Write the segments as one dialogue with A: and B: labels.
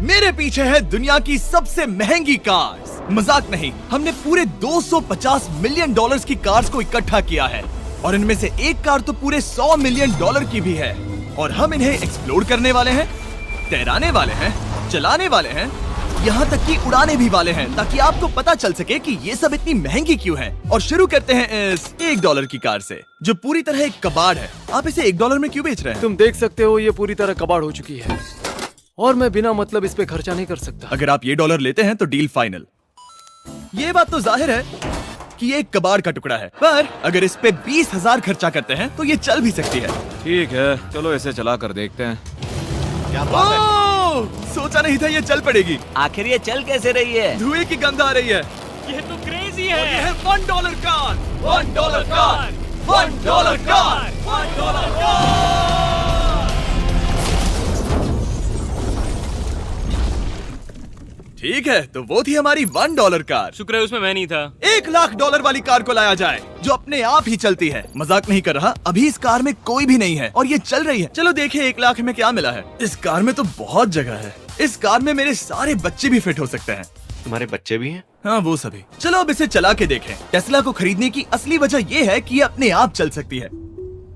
A: मेरे पीछे है दुनिया की सबसे महंगी कार्स। मजाक नहीं, हमने पूरे 250 मिलियन डॉलर्स की कार्स को इकट्ठा किया है और इनमें से एक कार तो पूरे 100 मिलियन डॉलर की भी है। और हम इन्हें एक्सप्लोर करने वाले हैं, तैराने वाले हैं, चलाने वाले हैं, यहाँ तक कि उड़ाने भी वाले हैं, ताकि आपको पता चल सके कि ये सब इतनी महंगी क्यों है। और शुरू करते हैं इस $1 की कार से, जो पूरी तरह एक कबाड़ है। आप इसे $1 में क्यों बेच रहे हैं?
B: तुम देख सकते हो ये पूरी तरह कबाड़ हो चुकी है और मैं बिना मतलब इस पे खर्चा नहीं कर सकता।
A: अगर आप ये $1 लेते हैं तो डील फाइनल। ये बात तो जाहिर है कि ये एक कबाड़ का टुकड़ा है, पर अगर इस पे 20,000 खर्चा करते हैं तो ये चल भी सकती है।
C: ठीक है, चलो इसे चला कर देखते हैं।
A: क्या बात है? सोचा नहीं था ये चल पड़ेगी।
D: आखिर ये चल कैसे रही है?
A: धुएं की गंध आ रही है।
E: ये तो क्रेजी है।
A: और ये है $1 कार, $1 कार, $1 कार, $1 कार। ठीक है, तो वो थी हमारी $1 कार।
E: शुक्र है उसमें मैं नहीं था।
A: $1,00,000 वाली कार को लाया जाए, जो अपने आप ही चलती है। मजाक नहीं कर रहा, अभी इस कार में कोई भी नहीं है और ये चल रही है। चलो देखें 1 लाख में क्या मिला है। इस कार में तो बहुत जगह है। इस कार में मेरे सारे बच्चे भी फिट हो सकते हैं।
F: तुम्हारे बच्चे भी हैं?
A: हाँ, वो सभी। चलो अब इसे चला के देखें। टेस्ला को खरीदने की असली वजह ये है कि ये अपने आप चल सकती है।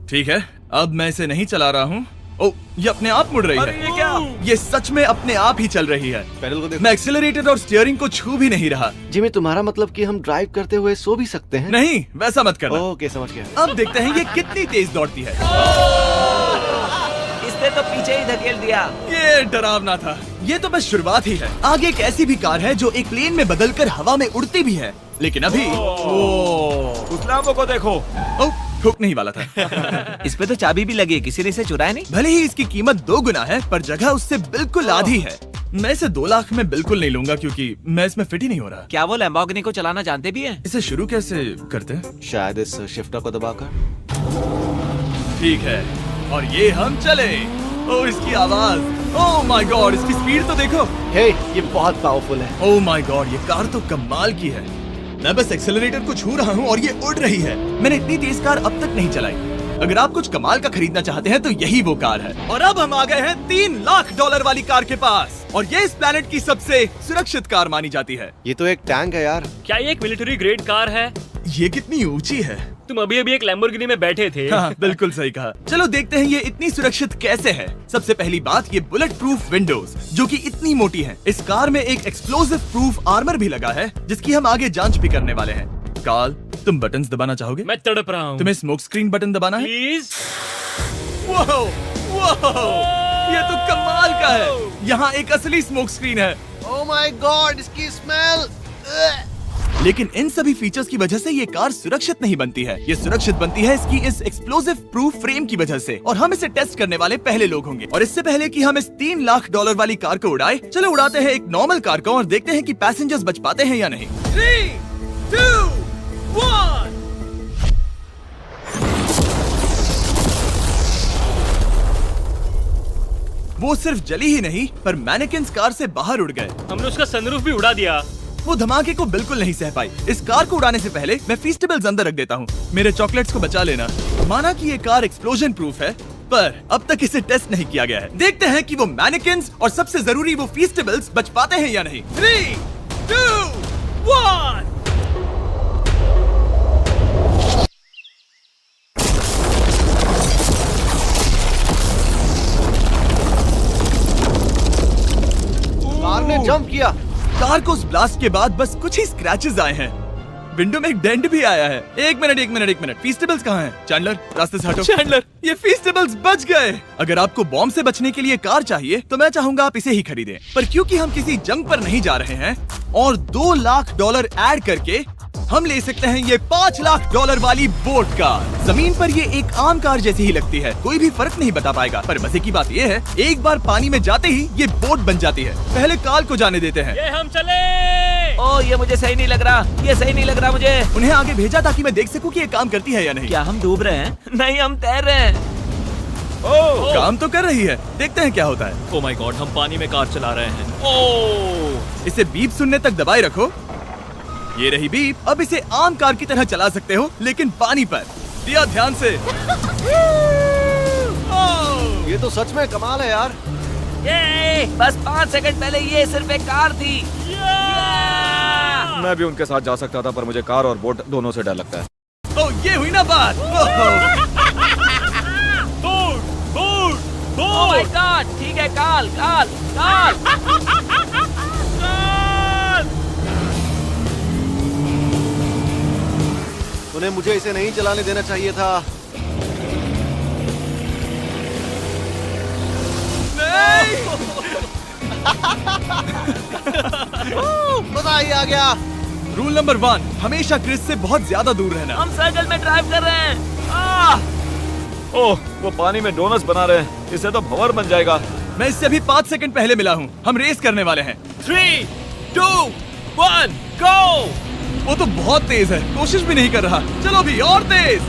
A: ठीक है, अब मैं इसे नहीं चला रहा हूँ। ओ, ये अपने आप मुड़ रही है।
D: ये क्या?
A: ये सच में अपने आप ही चल रही है।
F: पैडल को देखो।
A: मैं एक्सीलरेटर और स्टीयरिंग को छू भी नहीं रहा।
F: जिमी, तुम्हारा मतलब कि हम ड्राइव करते हुए सो भी सकते हैं?
A: नहीं, वैसा मत करना।
F: ओके, समझ गया।
A: अब देखते हैं ये कितनी तेज दौड़ती है।
D: इसने तो पीछे ही धकेल दिया।
A: ये डरावना था। ये तो बस शुरुआत ही है। आगे एक ऐसी भी कार है जो एक प्लेन में बदलकर हवा में उड़ती भी है, लेकिन अभी
C: उस लैम्बो को देखो।
A: ठोक नहीं वाला था।
D: इस पे तो चाबी भी लगी है, किसी ने इसे चुराया नहीं।
A: भले ही इसकी कीमत 2 गुना है, पर जगह उससे बिल्कुल आधी है। मैं इसे 2 लाख में बिल्कुल नहीं लूंगा, क्योंकि मैं इसमें फिट ही नहीं हो रहा।
D: क्या वो लैम्बोर्गिनी को चलाना जानते भी हैं?
A: इसे शुरू कैसे करते हैं?
F: शायद इस शिफ्टर को दबाकर।
A: ठीक है, और ये हम चले। ओह, इसकी आवाज, ओह माय गॉड, इसकी स्पीड तो देखो।
F: हे, ये बहुत पावरफुल है।
A: ओह माय गॉड, ये कार तो कमाल की है। मैं बस एक्सेलरेटर को छू रहा हूँ और ये उड़ रही है। मैंने इतनी तेज कार अब तक नहीं चलाई। अगर आप कुछ कमाल का खरीदना चाहते हैं तो यही वो कार है। और अब हम आ गए हैं $3,00,000 वाली कार के पास, और ये इस प्लेनेट की सबसे सुरक्षित कार मानी जाती है।
F: ये तो एक टैंक है यार।
E: क्या ये एक मिलिट्री ग्रेड कार है?
A: ये कितनी ऊंची है।
E: तुम अभी अभी एक लैम्बोर्गिनी में बैठे थे।
A: हाँ, बिल्कुल सही कहा। चलो देखते हैं ये इतनी सुरक्षित कैसे है। सबसे पहली बात, ये बुलेट प्रूफ विंडोज, जो कि इतनी मोटी है। इस कार में एक एक्सप्लोसिव प्रूफ आर्मर भी लगा है, जिसकी हम आगे जांच भी करने वाले हैं। कार्ल, तुम बटन्स दबाना चाहोगे?
E: मैं तड़प रहा हूँ।
A: तुम्हें स्मोक स्क्रीन बटन दबाना है?
E: प्लीज।
A: वाओ, वाओ, ये तो कमाल का है। यहाँ एक असली स्मोक स्क्रीन है।
F: ओह माय गॉड, इसकी स्मेल।
A: लेकिन इन सभी फीचर्स की वजह से ये कार सुरक्षित नहीं बनती है। ये सुरक्षित बनती है इसकी इस एक्सप्लोसिव प्रूफ फ्रेम की वजह से, और हम इसे टेस्ट करने वाले पहले लोग होंगे। और इससे पहले कि हम इस $3,00,000 वाली कार को उड़ाए, चलो उड़ाते हैं एक नॉर्मल कार को और देखते हैं कि पैसेंजर्स बच पाते हैं या नहीं। 3, 2, 1। वो सिर्फ जली ही नहीं, पर मैनेकिन्स कार से बाहर उड़ गए।
E: हमने उसका सनरूफ भी उड़ा दिया।
A: वो धमाके को बिल्कुल नहीं सह पाई। इस कार को उड़ाने से पहले मैं फीस्टेबल्स अंदर रख देता हूँ। मेरे चॉकलेट्स को बचा लेना। माना कि ये कार एक्सप्लोजन प्रूफ है, पर अब तक इसे टेस्ट नहीं किया गया है। देखते हैं कि वो मैनेकिन्स और सबसे जरूरी वो फीस्टेबल्स बच पाते हैं या नहीं। 3, 2, 1।
F: कार ने जंप किया।
A: कार को उस ब्लास्ट के बाद बस कुछ ही स्क्रैचेस आए हैं। विंडो में एक डेंट भी आया है। एक मिनट, फीस्टेबल्स कहाँ हैं? चैंडलर, रास्ते से हटो। चैंडलर, ये फीस्टेबल्स बच गए। अगर आपको बॉम्ब से बचने के लिए कार चाहिए तो मैं चाहूंगा आप इसे ही खरीदें। पर क्योंकि हम किसी जंग पर नहीं जा रहे हैं और $2,00,000 ऐड करके हम ले सकते हैं ये $5,00,000 वाली बोट कार। जमीन पर ये एक आम कार जैसी ही लगती है, कोई भी फर्क नहीं बता पाएगा। पर मजे की बात ये है, एक बार पानी में जाते ही ये बोट बन जाती है। पहले कार्ल को जाने देते हैं।
E: ये हम चले।
D: ओह, ये मुझे सही नहीं लग रहा। ये सही नहीं लग रहा मुझे।
A: उन्हें आगे भेजा ताकि मैं देख सकूं कि ये काम करती है या नहीं।
D: क्या हम डूब रहे हैं? नहीं, हम तैर रहे हैं।
A: ओह, काम तो कर रही है। देखते हैं क्या होता है।
E: ओह माय गॉड, हम पानी में कार चला रहे हैं। ओह,
A: इसे बीप सुनने तक दबाए रखो। ये रही बीप। अब इसे आम कार की तरह चला सकते हो, लेकिन पानी पर। दिया ध्यान से।
F: ये तो सच में कमाल है यार।
D: ये बस 5 सेकंड पहले ये सिर्फ एक कार थी।
C: मैं भी उनके साथ जा सकता था, पर मुझे कार और बोट दोनों से डर लगता है।
A: ओह, ये हुई ना बात।
D: ओह माय गॉड, ठीक है, काल काल काल।
F: उन्हें मुझे इसे नहीं चलाने देना चाहिए था। मजा ही आ गया।
A: रूल नंबर 1, हमेशा क्रिस से बहुत ज्यादा दूर रहना।
D: हम सर्कल में ड्राइव कर रहे हैं।
C: ओह, वो पानी में डोनट्स बना रहे हैं। इससे तो भंवर बन जाएगा।
A: मैं इससे अभी 5 सेकंड पहले मिला हूँ। हम रेस करने वाले हैं।
E: 3, 2, 1, गो।
A: वो तो बहुत तेज है, कोशिश भी नहीं कर रहा। चलो भी और तेज।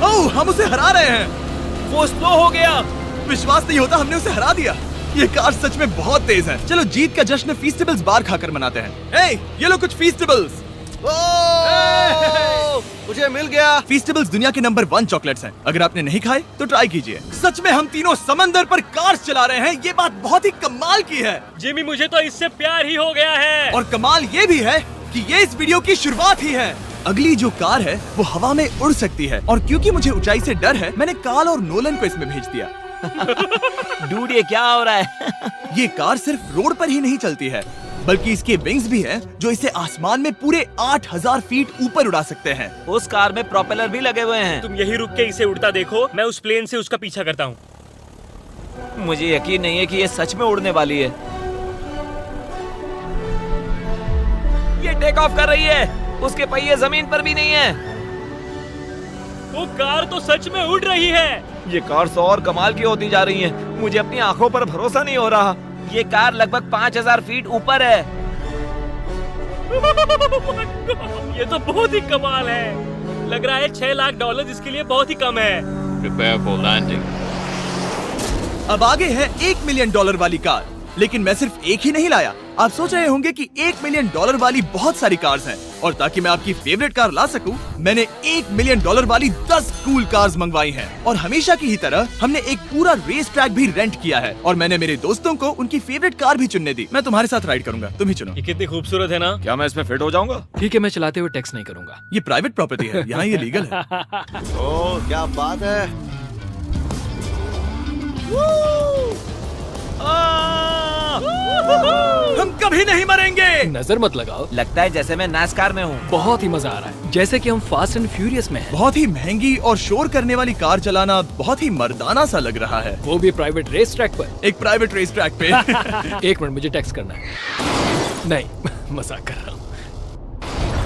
A: ओह, हम उसे हरा रहे हैं।
E: वो स्लो हो गया।
A: विश्वास नहीं होता, हमने उसे हरा दिया। ये कार सच में बहुत तेज है। चलो जीत का जश्न फीस्टेबल्स बार खाकर मनाते हैं। ये लो कुछ फीस्टेबल्स।
F: मुझे मिल गया।
A: फीस्टेबल्स दुनिया के नंबर 1 चॉकलेट्स हैं। अगर आपने नहीं खाए तो ट्राई कीजिए। सच में हम तीनों समंदर पर कार चला रहे हैं। ये बात बहुत ही कमाल की है।
E: जिमी, मुझे तो इससे प्यार ही हो गया है।
A: और कमाल ये भी है कि ये इस वीडियो की शुरुआत ही है। अगली जो कार है वो हवा में उड़ सकती है, और क्योंकि मुझे ऊंचाई से डर है, मैंने काल और नोलन को इसमें भेज दिया।
D: डूड, ये क्या हो रहा है?
A: ये कार सिर्फ रोड पर ही नहीं चलती है, बल्कि इसके विंग्स भी हैं, जो इसे आसमान में पूरे 8000 फीट ऊपर उड़ा सकते हैं।
D: उस कार में प्रोपेलर भी लगे हुए हैं।
E: तुम यही रुक के इसे उड़ता देखो, मैं उस प्लेन से उसका पीछा करता हूँ।
D: मुझे यकीन नहीं है कि ये सच में उड़ने वाली है। ये टेक ऑफ कर रही है। उसके पहिए जमीन पर भी नहीं है।
E: वो कार तो सच में उड़ रही है।
C: ये कार तो और कमाल की होती जा रही है। मुझे अपनी आंखों पर भरोसा नहीं हो रहा।
D: ये कार लगभग 5000 फीट ऊपर है।
E: ये तो बहुत ही कमाल है। लग रहा है $6 लाख इसके लिए बहुत ही कम है।
C: Prepare for landing.
A: अब आगे है $1 मिलियन वाली कार, लेकिन मैं सिर्फ एक ही नहीं लाया। आप सोच रहे होंगे कि $1 मिलियन वाली बहुत सारी कार्स हैं, और ताकि मैं आपकी फेवरेट कार ला सकूं, मैंने $1 मिलियन वाली 10 कूल कार्स मंगवाई हैं। और हमेशा की ही तरह हमने एक पूरा रेस ट्रैक भी रेंट किया है, और मैंने मेरे दोस्तों को उनकी फेवरेट कार भी चुनने दी। मैं तुम्हारे साथ राइड करूंगा, तुम ही चुनो।
E: ये कितनी खूबसूरत है ना।
C: क्या मैं इसमें फिट हो जाऊंगा?
B: ठीक है, मैं चलाते हुए टेक्स्ट नहीं करूंगा।
A: ये प्राइवेट प्रॉपर्टी है, यहाँ ये लीगल है।
F: ओह, क्या बात है।
A: हम कभी नहीं मरेंगे।
B: नजर मत लगाओ।
D: लगता है जैसे मैं नासकार में हूँ।
B: बहुत ही मजा आ रहा है, जैसे कि हम फास्ट एंड फ्यूरियस में हैं।
A: बहुत ही महंगी और शोर करने वाली कार चलाना बहुत ही मर्दाना सा लग रहा है।
B: वो भी प्राइवेट रेस ट्रैक पर।
A: एक प्राइवेट रेस ट्रैक पे।
B: 1 मिनट, मुझे टेक्स्ट करना है। नहीं, मजाक कर रहा हूँ।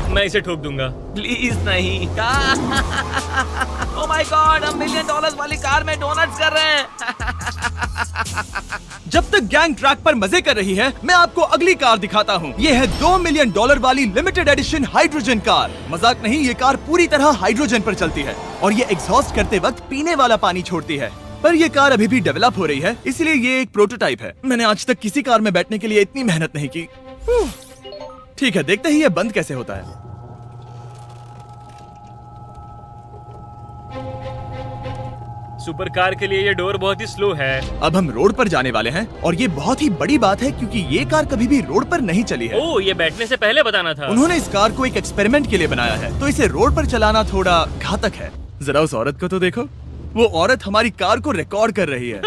E: मैं इसे ठोक दूंगा।
D: प्लीज नहीं। ओह माय गॉड, हम $1 मिलियन वाली कार में डोनट्स कर रहे हैं।
A: जब तक गैंग ट्रैक पर मजे कर रही है, मैं आपको अगली कार दिखाता हूँ। ये है $2 मिलियन वाली लिमिटेड एडिशन हाइड्रोजन कार। मजाक नहीं, ये कार पूरी तरह हाइड्रोजन पर चलती है, और ये एग्जॉस्ट करते वक्त पीने वाला पानी छोड़ती है। पर ये कार अभी भी डेवलप हो रही है, इसलिए ये एक प्रोटोटाइप है। मैंने आज तक किसी कार में बैठने के लिए इतनी मेहनत नहीं की। ठीक है, देखते ही ये बंद कैसे होता है।
E: सुपर कार के लिए ये डोर बहुत ही स्लो है।
A: अब हम रोड पर जाने वाले हैं, और ये बहुत ही बड़ी बात है क्योंकि ये कार कभी भी रोड पर नहीं चली है।
E: ओह, ये बैठने से पहले बताना था।
A: उन्होंने इस कार को एक एक्सपेरिमेंट के लिए बनाया है, तो इसे रोड पर चलाना थोड़ा घातक है। जरा उस औरत को तो देखो, वो औरत हमारी कार को रिकॉर्ड कर रही है।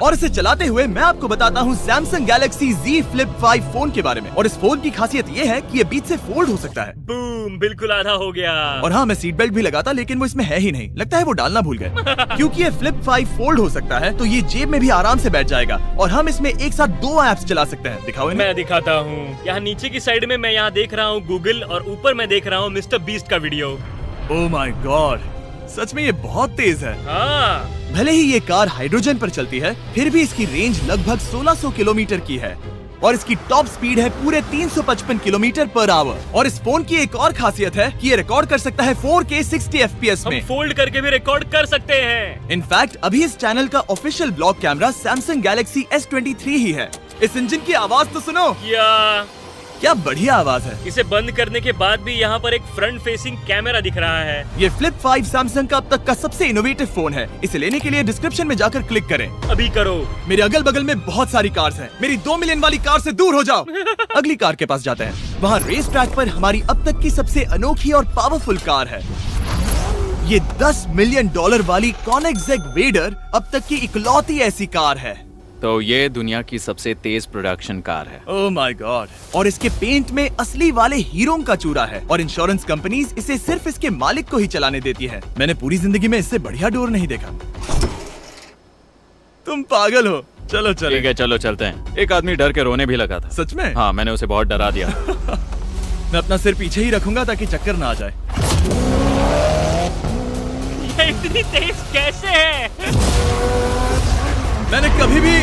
A: और इसे चलाते हुए मैं आपको बताता हूँ Samsung Galaxy Z Flip 5 phone के बारे में। और इस फोन की खासियत ये है कि ये बीच से फोल्ड हो सकता है।
E: बूम, बिल्कुल आधा हो गया।
A: और हाँ, मैं सीट बेल्ट भी लगाता, लेकिन वो इसमें है ही नहीं। लगता है वो डालना भूल गए। क्योंकि ये Flip 5 फोल्ड हो सकता है, तो ये जेब में भी आराम से बैठ जाएगा, और हम इसमें एक साथ 2 ऐप्स चला सकते हैं। दिखाओ इन्हें।
E: मैं दिखाता हूँ। यहाँ नीचे की साइड में मैं यहाँ देख रहा हूँ गूगल, और ऊपर मैं देख रहा हूँ मिस्टर बीस्ट का वीडियो।
A: ओह माय गॉड, सच में ये बहुत तेज है।
E: हाँ।
A: भले ही ये कार हाइड्रोजन पर चलती है, फिर भी इसकी रेंज लगभग 1600 किलोमीटर की है, और इसकी टॉप स्पीड है पूरे 355 किलोमीटर पर आवर। और इस फोन की एक और खासियत है कि ये रिकॉर्ड कर सकता है 4K 60 FPS में।
E: हम फोल्ड करके भी रिकॉर्ड कर सकते हैं।
A: इनफैक्ट अभी इस चैनल का official blog camera Samsung Galaxy S23 ही है। इस इंजन की आवाज तो सुनो।
E: या
A: क्या बढ़िया आवाज है।
E: इसे बंद करने के बाद भी यहाँ पर एक फ्रंट फेसिंग कैमरा दिख रहा है।
A: ये फ्लिप 5 सैमसंग का अब तक का सबसे इनोवेटिव फोन है। इसे लेने के लिए डिस्क्रिप्शन में जाकर क्लिक करें।
E: अभी करो।
A: मेरे अगल बगल में बहुत सारी कार्स हैं। मेरी 2 मिलियन वाली कार से दूर हो जाओ। अगली कार के पास जाते हैं। वहाँ रेस ट्रैक पर हमारी अब तक की सबसे अनोखी और पावरफुल कार है। ये $10 मिलियन वाली Koenigsegg वेडर अब तक की इकलौती ऐसी कार है।
G: तो ये दुनिया की सबसे तेज प्रोडक्शन कार है।
A: Oh my God. और इसके पेंट में असली वाले हीरो का चूरा है और इंश्योरेंस कंपनीज इसे सिर्फ इसके मालिक को ही चलाने देती है। मैंने पूरी जिंदगी में इससे बढ़िया डोर नहीं देखा। तुम पागल हो। चलो चलो।
G: ठीक है चलो चलते हैं। एक आदमी डर के रोने भी लगा था।
A: सच में?
G: हाँ, मैंने उसे बहुत डरा दिया।
A: मैं अपना सिर पीछे ही रखूंगा ताकि चक्कर ना आ जाए।
E: ये इतनी तेज कैसे है?
A: मैंने कभी भी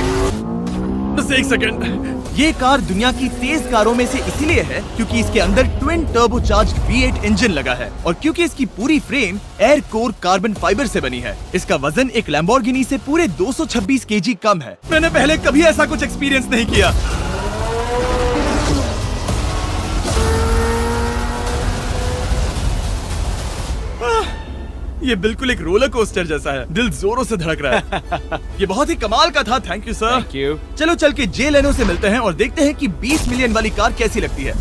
A: बस एक सेकंड। ये कार दुनिया की तेज कारों में से इसीलिए है क्योंकि इसके अंदर ट्विन टर्बोचार्ज्ड V8 इंजन लगा है और क्योंकि इसकी पूरी frame air core carbon fibre से बनी है। इसका वजन एक लैम्बोर्गिनी से पूरे 226 kg कम है। मैंने पहले कभी ऐसा कुछ एक्सपीरियंस नहीं किया। ये बिल्कुल एक रोलर कोस्टर जैसा है। दिल जोरों से धड़क रहा है। ये बहुत ही कमाल का था। Thank you sir.
G: Thank you.
A: चलो चल के जे लेनो से मिलते हैं और देखते हैं कि 20 मिलियन वाली कार कैसी लगती है।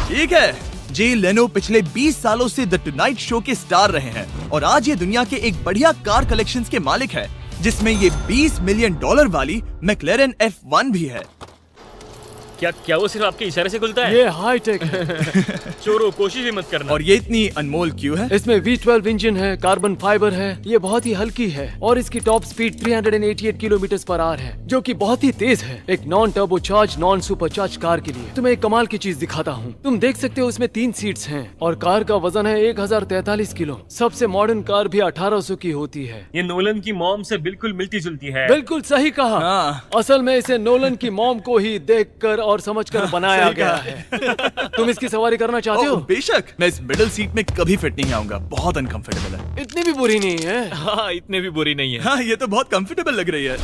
A: ठीक है। जे लेनो पिछले 20 सालों से द टुनाइट शो के स्टार रहे हैं और आज ये दुनिया के एक बढ़िया कार कलेक्शंस के मालिक है, जिसमें ये $20 मिलियन वाली मैक्लेरन F1 भी है।
E: क्या वो सिर्फ आपके इशारे से खुलता है?
B: ये हाई टेक है।
E: चोरों, कोशिश भी मत करना।
A: और ये इतनी अनमोल क्यों है?
B: इसमें V12 इंजन है, कार्बन फाइबर है, ये बहुत ही हल्की है और इसकी टॉप स्पीड 388 km/h है, जो कि बहुत ही तेज है एक non turbocharge non supercharge car के लिए। तुम्हें एक कमाल की चीज दिखाता हूँ। तुम देख सकते हो इसमें 3 सीट्स हैं और कार का वजन है 1043 किलो। सबसे मॉडर्न कार भी 1800 की होती है।
E: ये नोलन की मॉम से बिल्कुल मिलती जुलती है।
B: बिल्कुल सही कहा।
A: हाँ।
B: असल में इसे नोलन की मॉम को ही देखकर और समझकर बनाया
A: सही
B: गया
A: कहा।
B: है। तुम इसकी सवारी करना चाहते हो?
A: बेशक। मैं इस मिडिल सीट में कभी फिट नहीं आऊंगा। बहुत अनकंफर्टेबल है।
B: इतनी भी बुरी नहीं है।
E: हाँ, इतने भी बुरी नहीं है।
A: हाँ, ये तो बहुत कंफर्टेबल लग रही है।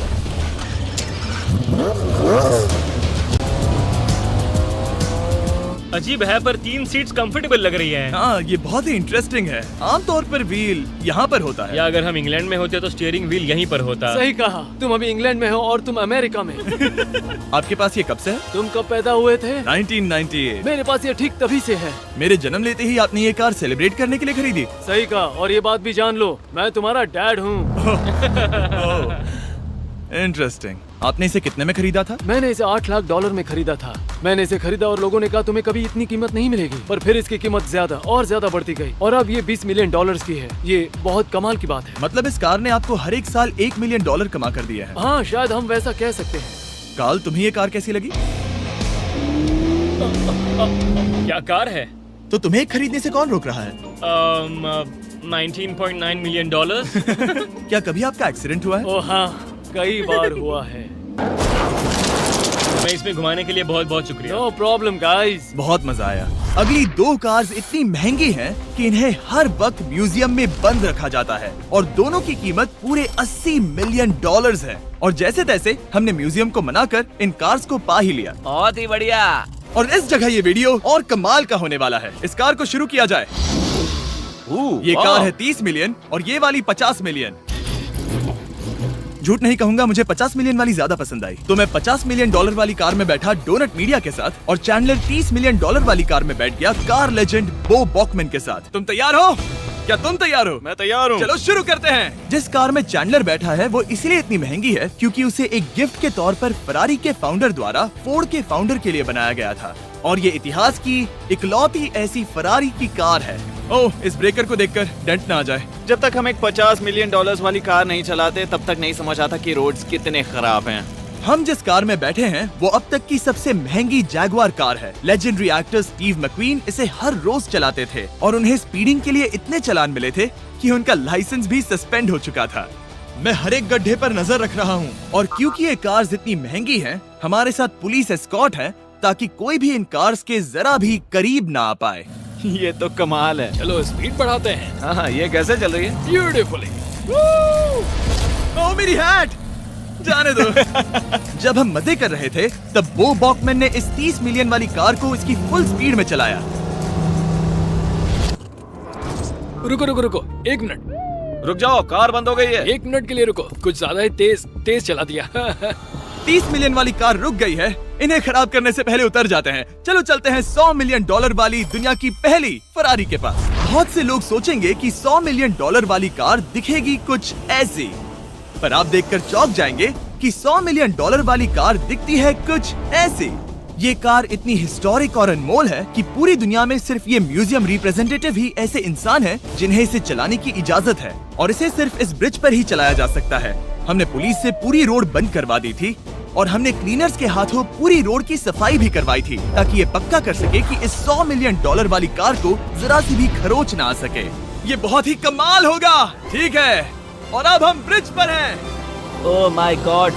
E: अजीब है पर 3 सीट्स कंफर्टेबल लग रही हैं।
A: हाँ, ये बहुत ही इंटरेस्टिंग है। आमतौर पर व्हील यहाँ पर होता है।
E: या अगर हम इंग्लैंड में होते तो स्टीयरिंग व्हील यहीं पर होता।
B: सही कहा। तुम अभी इंग्लैंड में हो और तुम अमेरिका में।
A: आपके पास ये कब से है?
B: तुम कब पैदा हुए थे?
A: 1998।
B: मेरे पास ये ठीक तभी से है।
A: मेरे जन्म लेते ही आपने ये कार सेलिब्रेट करने के लिए खरीदी।
B: सही कहा। और ये बात भी जान लो, मैं तुम्हारा डैड हूँ।
A: इंटरेस्टिंग। आपने इसे कितने में खरीदा था?
B: मैंने इसे $8 लाख में खरीदा था। मैंने इसे खरीदा और लोगों ने कहा तुम्हें कभी इतनी कीमत नहीं मिलेगी, पर फिर इसकी कीमत ज्यादा और ज्यादा बढ़ती गई और अब ये $20 मिलियन की है। ये बहुत कमाल की बात है।
A: मतलब इस कार ने आपको हर एक साल $1 मिलियन कमा कर दिया है।
B: हाँ, शायद हम वैसा कह सकते हैं।
A: काल, तुम्हें ये कार कैसी लगी?
E: क्या कार है?
A: तो तुम्हें खरीदने से कौन रोक रहा है?
E: 19.9 मिलियन।
A: क्या कभी आपका एक्सीडेंट हुआ है?
B: ओ हाँ, कई बार हुआ है।
E: मैं इसमें घुमाने के लिए बहुत बहुत शुक्रिया।
B: No problem guys.
A: बहुत मजा आया। अगली 2 कार्स इतनी महंगी हैं कि इन्हें हर वक्त म्यूजियम में बंद रखा जाता है और दोनों की कीमत पूरे $80 मिलियन है। और जैसे तैसे हमने म्यूजियम को मनाकर इन कार्स को पा ही लिया।
D: बहुत ही बढ़िया।
A: और इस जगह ये वीडियो और कमाल का होने वाला है। इस कार को शुरू किया जाए। ये कार है 30 मिलियन और ये वाली 50 मिलियन। झूठ नहीं कहूंगा, मुझे 50 मिलियन वाली ज्यादा पसंद आई। तो मैं $50 मिलियन वाली कार में बैठा डोनट मीडिया के साथ और चैंडलर $30 मिलियन वाली कार में बैठ गया कार लेजेंड बो बॉकमैन के साथ। तुम तैयार हो? क्या तुम तैयार हो?
G: मैं तैयार हूँ।
A: चलो शुरू करते हैं। जिस कार में चैंडलर बैठा है वो इसलिए इतनी महंगी है क्योंकि उसे एक गिफ्ट के तौर पर फरारी के फाउंडर द्वारा फोर्ड के फाउंडर के लिए बनाया गया था और ये इतिहास की इकलौती ऐसी फरारी की कार है। ओह, इस ब्रेकर को देखकर डेंट ना आ जाए।
G: जब तक हम एक $50 मिलियन वाली कार नहीं चलाते तब तक नहीं समझ आता कि रोड्स कितने खराब हैं।
A: हम जिस कार में बैठे हैं वो अब तक की सबसे महंगी जैगवार कार है। लेजेंडरी एक्टर स्टीव मैक्वीन इसे हर रोज चलाते थे और उन्हें स्पीडिंग के लिए इतने चालान मिले थे कि उनका लाइसेंस भी सस्पेंड हो चुका था। मैं हर एक गड्ढे पर नजर रख रहा हूँ और क्योंकि ये कार्स इतनी महंगी हैं, हमारे साथ पुलिस एस्कॉर्ट है ताकि कोई भी इन कार्स के जरा भी करीब ना आ पाए।
G: ये तो कमाल है।
B: चलो स्पीड बढ़ाते हैं।
C: हाँ, ये कैसे चल रही है?
B: ब्यूटीफुली।
A: ओह, मेरी हैट! जाने दो। जब हम मजे कर रहे थे तब बो बॉकमैन ने इस 30 मिलियन वाली कार को इसकी फुल स्पीड में चलाया।
B: रुको रुको रुको, 1 मिनट।
C: रुक जाओ, कार बंद हो गई है।
B: 1 मिनट के लिए रुको, कुछ ज्यादा ही तेज चला दिया।
A: 30 मिलियन वाली कार रुक गई है। इन्हें खराब करने से पहले उतर जाते हैं। चलो चलते हैं $100 मिलियन वाली दुनिया की पहली फरारी के पास। बहुत से लोग सोचेंगे कि $100 मिलियन वाली कार दिखेगी कुछ ऐसी, पर आप देखकर चौंक जाएंगे कि $100 मिलियन वाली कार दिखती है कुछ ऐसी। ये कार इतनी हिस्टोरिक और अनमोल है कि पूरी दुनिया में सिर्फ ये म्यूजियम रिप्रेजेंटेटिव ही ऐसे इंसान हैं जिन्हें इसे चलाने की इजाजत है, और इसे सिर्फ इस ब्रिज पर ही चलाया जा सकता है। हमने पुलिस से पूरी रोड बंद करवा दी थी और हमने क्लीनर्स के हाथों पूरी रोड की सफाई भी करवाई थी, ताकि ये पक्का कर सके कि इस $100 मिलियन वाली कार को जरा सी भी खरोच ना आ सके। ये बहुत ही कमाल होगा, ठीक है? और अब हम ब्रिज पर हैं।
D: ओह माय गॉड,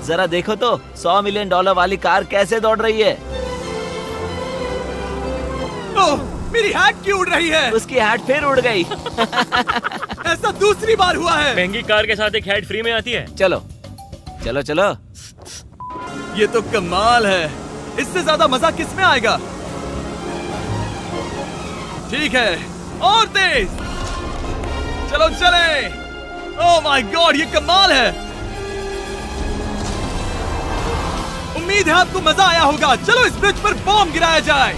D: जरा देखो तो $100 मिलियन वाली कार कैसे दौड़ रही है।
A: ओह, मेरी हैट क्यों उड़ रही है?
D: उसकी हैट फिर उड़ गई।
A: ऐसा दूसरी बार हुआ है।
E: महंगी कार के साथ एक हैट फ्री में आती है।
D: चलो चलो चलो।
A: ये तो कमाल है। इससे ज्यादा मजा किस में आएगा? ठीक है, और तेज। चलो चले। ओह माय गॉड, ये कमाल है। उम्मीद है आपको मजा आया होगा। चलो इस ब्रिज पर बॉम्ब गिराया जाए।